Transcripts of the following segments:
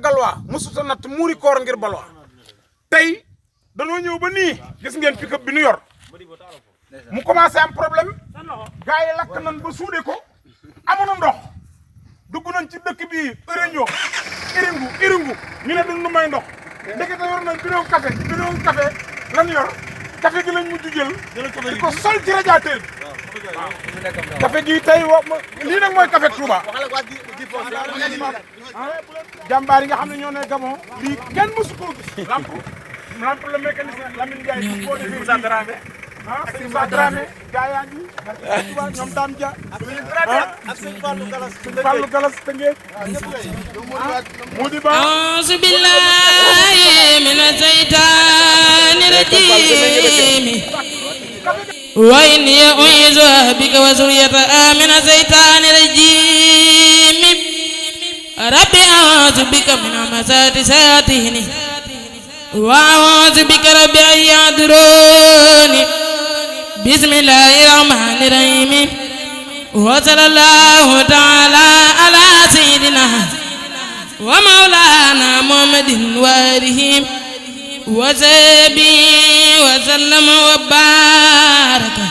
galwaa musuta natt muuri koor ngir balwaa tey danoo ñëw ba nii gis ngeen pick-up bi nu yor mu commencé am problème gars yi lakk nañ ba suude ko amuñu ndox dugg nañ ci dëkk bi iringu ñu ne duñ nu may ndox ndekete yor nañ bidon café lan yor café gi lañ mujj jël di ko sol ci radiateur bi waaw café gi tey lii nag mooy café Touba jàmbaar yi nga xam ne ñoo ne Gabon lii kenn mësu koo gis lamp le mécanicien Lamine Ndiaye bu ko defee Moussa Dramé sëñ Moussa Dramé gaa yaa ngi Touba ñoom Dame Dia ak sëñ Fallou Galas Tëngéej Modiba auzu billahi mina shaytani rajim wa inni u'iizuha bika wa zurriyyataha mina shaytani rajim rabbi a'uuzu bika min hamazaati shayaatini wa a'uuzu bika rabbi an yahduruuni bismillahi rahmani rahim wa sallallahu ta'ala ala sayyidina wa mawlana muhammadin wa alihi wa sahbihi wa sallama wa baraka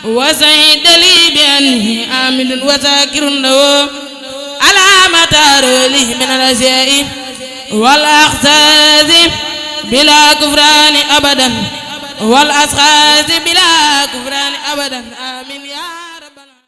wa sayyida li bi anni amilun wa zakirun lahu ala matarulihi min al-asya'i wal akhzazi bila kufrani abadan wal asxaasi bila kufrani abadan amin ya